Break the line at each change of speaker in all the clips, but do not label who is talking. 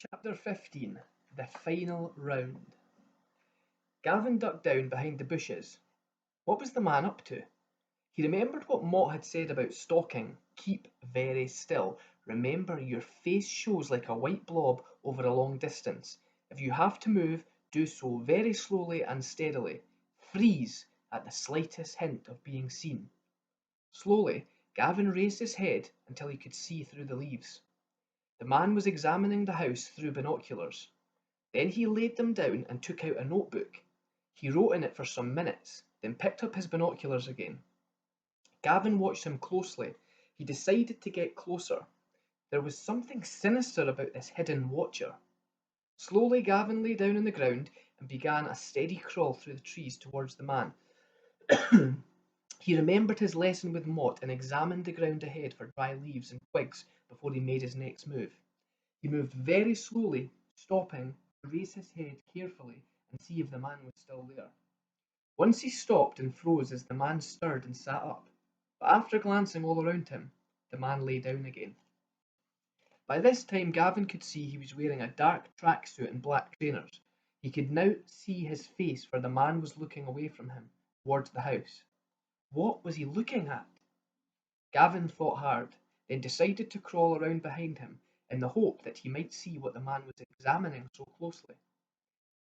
Chapter 15. The Final Round. Gavin ducked down behind the bushes. What was the man up to? He remembered what Mott had said about stalking. Keep very still. Remember, your face shows like a white blob over a long distance. If you have to move, do so very slowly and steadily. Freeze at the slightest hint of being seen. Slowly, Gavin raised his head until he could see through the leaves. The man was examining the house through binoculars. Then he laid them down and took out a notebook. He wrote in it for some minutes, then picked up his binoculars again. Gavin watched him closely. He decided to get closer. There was something sinister about this hidden watcher. Slowly, Gavin lay down on the ground and began a steady crawl through the trees towards the man. He remembered his lesson with Mott and examined the ground ahead for dry leaves and twigs before he made his next move. He moved very slowly, stopping to raise his head carefully and see if the man was still there. Once he stopped and froze as the man stirred and sat up, but after glancing all around him, the man lay down again. By this time Gavin could see he was wearing a dark tracksuit and black trainers. He could now see his face, for the man was looking away from him, towards the house. What was he looking at? Gavin thought hard, then decided to crawl around behind him in the hope that he might see what the man was examining so closely.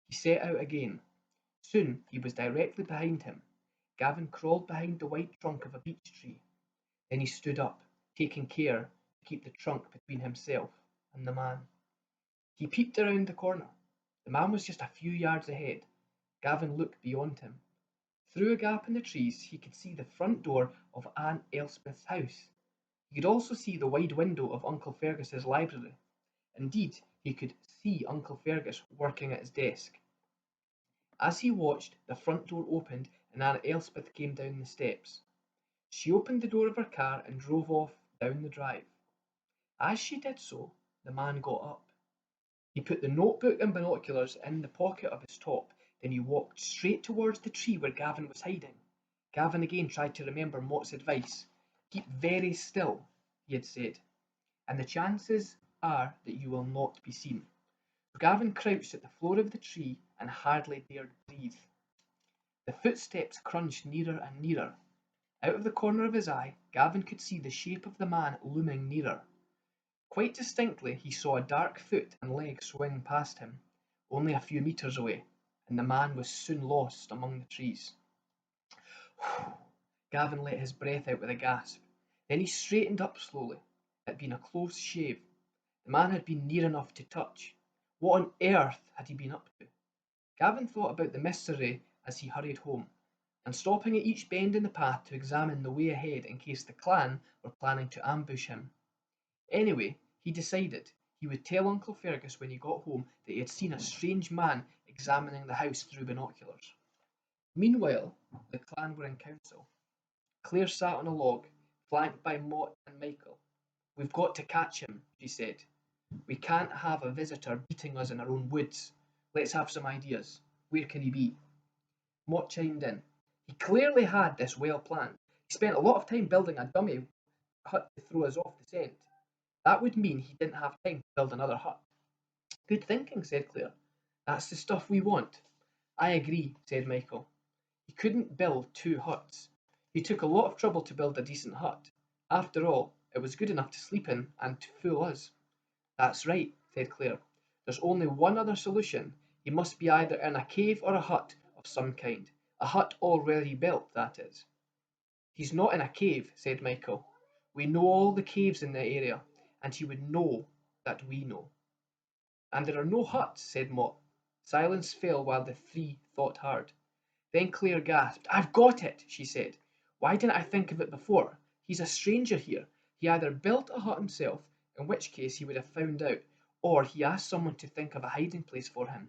He set out again. Soon he was directly behind him. Gavin crawled behind the white trunk of a beech tree. Then he stood up, taking care to keep the trunk between himself and the man. He peeped around the corner. The man was just a few yards ahead. Gavin looked beyond him. Through a gap in the trees he could see the front door of Aunt Elspeth's house. He could also see the wide window of Uncle Fergus's library. Indeed, he could see Uncle Fergus working at his desk. As he watched, the front door opened and Aunt Elspeth came down the steps. She opened the door of her car and drove off down the drive. As she did so, the man got up. He put the notebook and binoculars in the pocket of his top. Then he walked straight towards the tree where Gavin was hiding. Gavin again tried to remember Mott's advice. Keep very still, he had said, and the chances are that you will not be seen. Gavin crouched at the floor of the tree and hardly dared breathe. The footsteps crunched nearer and nearer. Out of the corner of his eye, Gavin could see the shape of the man looming nearer. Quite distinctly, he saw a dark foot and leg swing past him, only a few meters away, and the man was soon lost among the trees. Gavin let his breath out with a gasp. Then he straightened up slowly. It had been a close shave. The man had been near enough to touch. What on earth had he been up to? Gavin thought about the mystery as he hurried home, and stopping at each bend in the path to examine the way ahead in case the clan were planning to ambush him. Anyway, he decided he would tell Uncle Fergus when he got home that he had seen a strange man examining the house through binoculars. Meanwhile, the clan were in council. Claire sat on a log, flanked by Mott and Michael. We've got to catch him, she said. We can't have a visitor beating us in our own woods. Let's have some ideas. Where can he be? Mott chimed in. He clearly had this well planned. He spent a lot of time building a dummy hut to throw us off the scent. That would mean he didn't have time to build another hut. Good thinking, said Claire. That's the stuff we want. I agree, said Michael. He couldn't build two huts. He took a lot of trouble to build a decent hut. After all, it was good enough to sleep in and to fool us. That's right, said Claire. There's only one other solution. He must be either in a cave or a hut of some kind. A hut already built, that is. He's not in a cave, said Michael. We know all the caves in the area, and he would know that we know. And there are no huts, said Mott. Silence fell while the three thought hard. Then Claire gasped. I've got it, she said. Why didn't I think of it before? He's a stranger here. He either built a hut himself, in which case he would have found out, or he asked someone to think of a hiding place for him.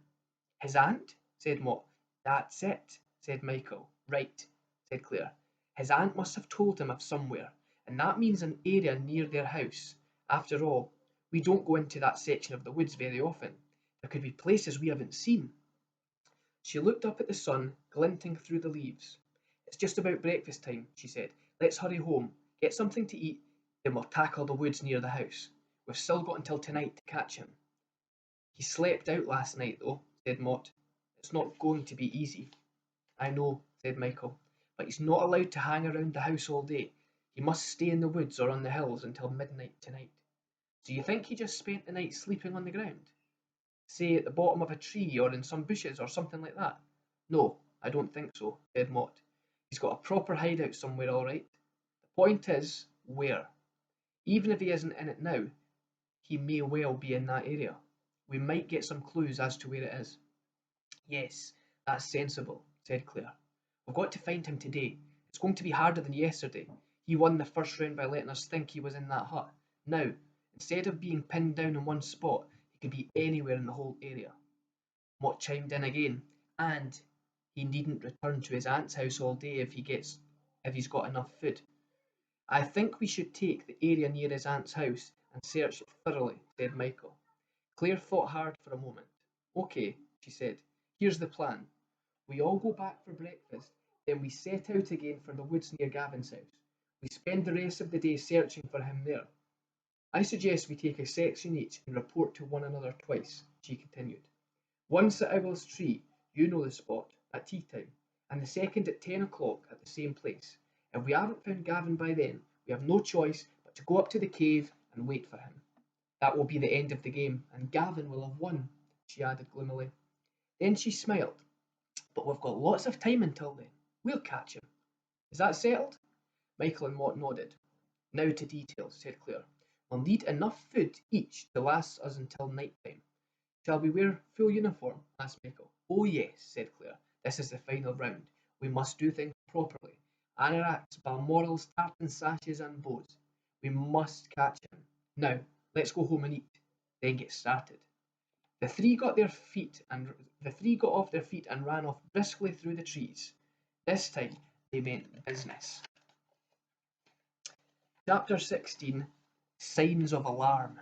His aunt? Said Mott. That's it, said Michael. Right, said Claire. His aunt must have told him of somewhere, and that means an area near their house. After all, we don't go into that section of the woods very often. There could be places we haven't seen. She looked up at the sun, glinting through the leaves. It's just about breakfast time, she said. Let's hurry home, get something to eat, then we'll tackle the woods near the house. We've still got until tonight to catch him. He slept out last night, though, said Mott. It's not going to be easy. I know, said Michael, but he's not allowed to hang around the house all day. He must stay in the woods or on the hills until midnight tonight. Do you think he just spent the night sleeping on the ground? Say at the bottom of a tree or in some bushes or something like that? No, I don't think so, said Mott. He's got a proper hideout somewhere, all right. The point is, where? Even if he isn't in it now, he may well be in that area. We might get some clues as to where it is. Yes, that's sensible, said Claire. We've got to find him today. It's going to be harder than yesterday. He won the first round by letting us think he was in that hut. Now, instead of being pinned down in one spot, he could be anywhere in the whole area. Mott chimed in again, and he needn't return to his aunt's house all day if he's got enough food. I think we should take the area near his aunt's house and search it thoroughly, said Michael. Claire thought hard for a moment. Okay, she said. Here's the plan. We all go back for breakfast, then we set out again for the woods near Gavin's house. We spend the rest of the day searching for him there. I suggest we take a section each and report to one another twice, she continued. Once at Owl's Tree, you know the spot, at tea time, and the second at 10 o'clock at the same place. If we haven't found Gavin by then, we have no choice but to go up to the cave and wait for him. That will be the end of the game, and Gavin will have won, she added gloomily. Then she smiled. But we've got lots of time until then. We'll catch him. Is that settled? Michael and Mott nodded. Now to details, said Claire. We'll need enough food each to last us until night time. Shall we wear full uniform? Asked Michael. Oh yes, said Claire. This is the final round. We must do things properly. Anoraks, balmorals, tartan sashes and bows. We must catch him. Now, let's go home and eat. Then get started. The three got off their feet and ran off briskly through the trees. This time they meant business. Chapter 16. Signs of Alarm.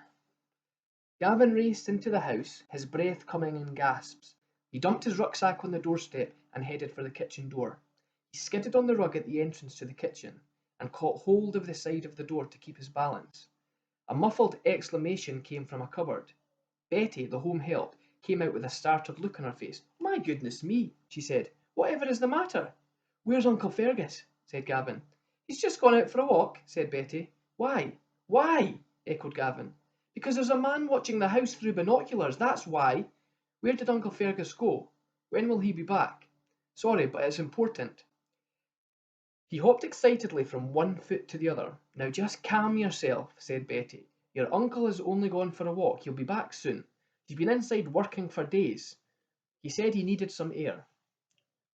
Gavin raced into the house, his breath coming in gasps. He dumped his rucksack on the doorstep and headed for the kitchen door. He skidded on the rug at the entrance to the kitchen and caught hold of the side of the door to keep his balance. A muffled exclamation came from a cupboard. Betty, the home help, came out with a startled look on her face. My goodness me, she said. Whatever is the matter? Where's Uncle Fergus? Said Gavin. He's just gone out for a walk, said Betty. Why? Why? Echoed Gavin. Because there's a man watching the house through binoculars, that's why. Where did Uncle Fergus go? When will he be back? Sorry, but it's important. He hopped excitedly from one foot to the other. Now just calm yourself, said Betty. Your uncle has only gone for a walk. He'll be back soon. He's been inside working for days. He said he needed some air.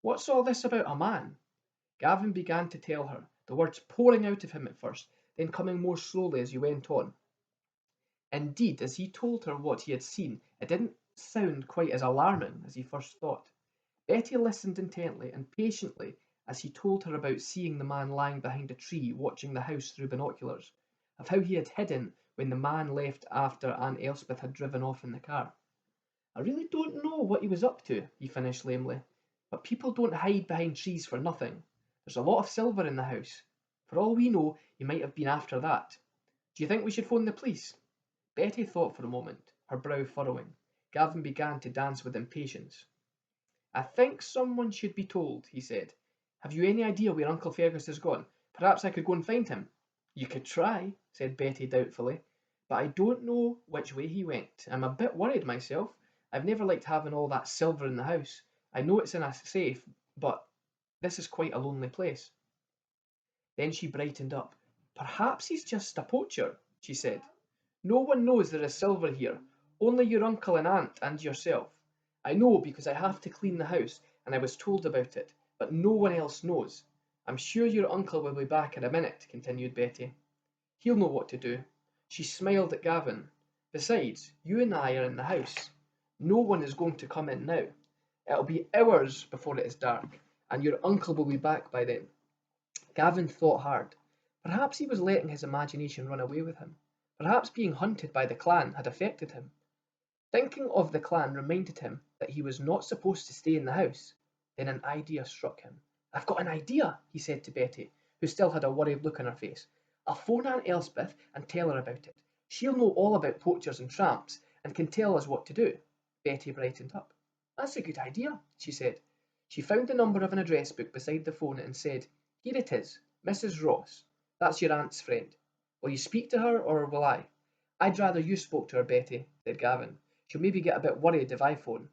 What's all this about a man? Gavin began to tell her, the words pouring out of him at first, then coming more slowly as he went on. Indeed, as he told her what he had seen, it didn't sound quite as alarming as he first thought. Betty listened intently and patiently as he told her about seeing the man lying behind a tree watching the house through binoculars, of how he had hidden when the man left after Aunt Elspeth had driven off in the car. I really don't know what he was up to, he finished lamely, but people don't hide behind trees for nothing. There's a lot of silver in the house. For all we know, he might have been after that. Do you think we should phone the police? Betty thought for a moment, her brow furrowing. Gavin began to dance with impatience. I think someone should be told, he said. Have you any idea where Uncle Fergus has gone? Perhaps I could go and find him. You could try, said Betty doubtfully, but I don't know which way he went. I'm a bit worried myself. I've never liked having all that silver in the house. I know it's in a safe, but this is quite a lonely place. Then she brightened up. Perhaps he's just a poacher, she said. No one knows there is silver here, only your uncle and aunt and yourself. I know because I have to clean the house, and I was told about it, but no one else knows. I'm sure your uncle will be back in a minute, continued Betty. He'll know what to do. She smiled at Gavin. Besides, you and I are in the house. No one is going to come in now. It'll be hours before it is dark, and your uncle will be back by then. Gavin thought hard. Perhaps he was letting his imagination run away with him. Perhaps being hunted by the clan had affected him. Thinking of the clan reminded him that he was not supposed to stay in the house. Then an idea struck him. I've got an idea, he said to Betty, who still had a worried look on her face. I'll phone Aunt Elspeth and tell her about it. She'll know all about poachers and tramps and can tell us what to do. Betty brightened up. That's a good idea, she said. She found the number of an address book beside the phone and said, Here it is, Mrs. Ross. That's your aunt's friend. Will you speak to her, or will I? I'd rather you spoke to her, Betty, said Gavin. She'll maybe get a bit worried if I phone.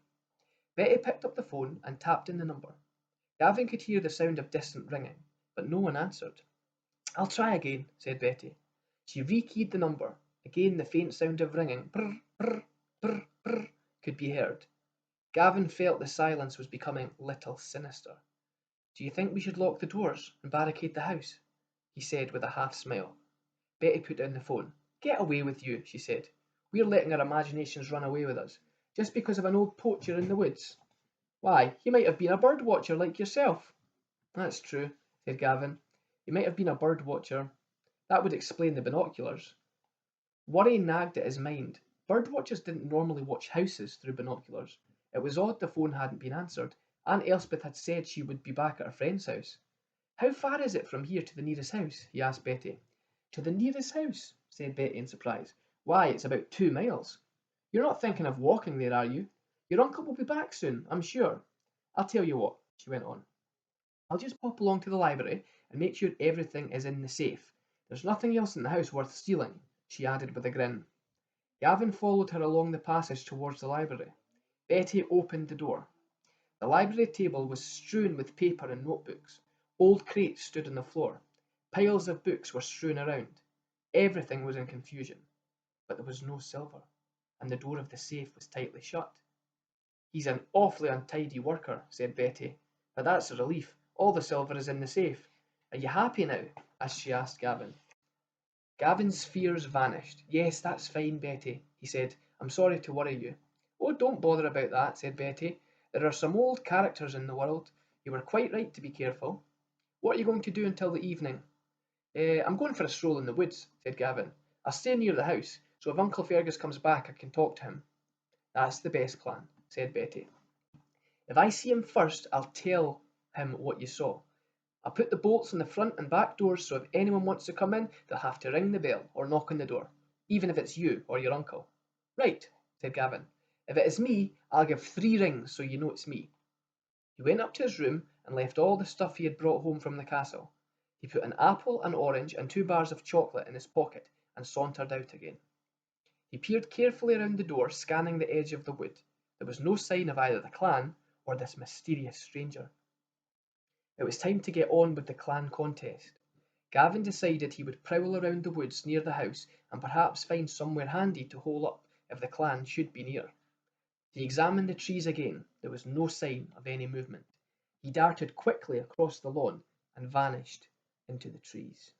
Betty picked up the phone and tapped in the number. Gavin could hear the sound of distant ringing, but no one answered. I'll try again, said Betty. She rekeyed the number. Again the faint sound of ringing, brr, brr, brr, brr, could be heard. Gavin felt the silence was becoming little sinister. Do you think we should lock the doors and barricade the house? He said with a half smile. Betty put down the phone. Get away with you, she said. We're letting our imaginations run away with us, just because of an old poacher in the woods. Why, he might have been a bird watcher like yourself. That's true, said Gavin. He might have been a bird watcher. That would explain the binoculars. Worry nagged at his mind. Bird watchers didn't normally watch houses through binoculars. It was odd the phone hadn't been answered. Aunt Elspeth had said she would be back at her friend's house. How far is it from here to the nearest house? He asked Betty. To the nearest house, said Betty in surprise. Why, it's about 2 miles. You're not thinking of walking there, are you? Your uncle will be back soon, I'm sure. I'll tell you what, she went on. I'll just pop along to the library and make sure everything is in the safe. There's nothing else in the house worth stealing, she added with a grin. Gavin followed her along the passage towards the library. Betty opened the door. The library table was strewn with paper and notebooks. Old crates stood on the floor. Piles of books were strewn around. Everything was in confusion, but there was no silver, and the door of the safe was tightly shut. He's an awfully untidy worker, said Betty, but that's a relief. All the silver is in the safe. Are you happy now? She asked Gavin. Gavin's fears vanished. Yes, that's fine, Betty, he said. I'm sorry to worry you. Oh, don't bother about that, said Betty. There are some old characters in the world. You were quite right to be careful. What are you going to do until the evening? I'm going for a stroll in the woods, said Gavin. I'll stay near the house, so if Uncle Fergus comes back I can talk to him. That's the best plan, said Betty. If I see him first, I'll tell him what you saw. I'll put the bolts on the front and back doors so if anyone wants to come in, they'll have to ring the bell or knock on the door, even if it's you or your uncle. Right, said Gavin. If it is me, I'll give 3 rings so you know it's me. He went up to his room and left all the stuff he had brought home from the castle. He put an apple, an orange, and 2 bars of chocolate in his pocket and sauntered out again. He peered carefully around the door, scanning the edge of the wood. There was no sign of either the clan or this mysterious stranger. It was time to get on with the clan contest. Gavin decided he would prowl around the woods near the house and perhaps find somewhere handy to hole up if the clan should be near. He examined the trees again. There was no sign of any movement. He darted quickly across the lawn and vanished into the trees.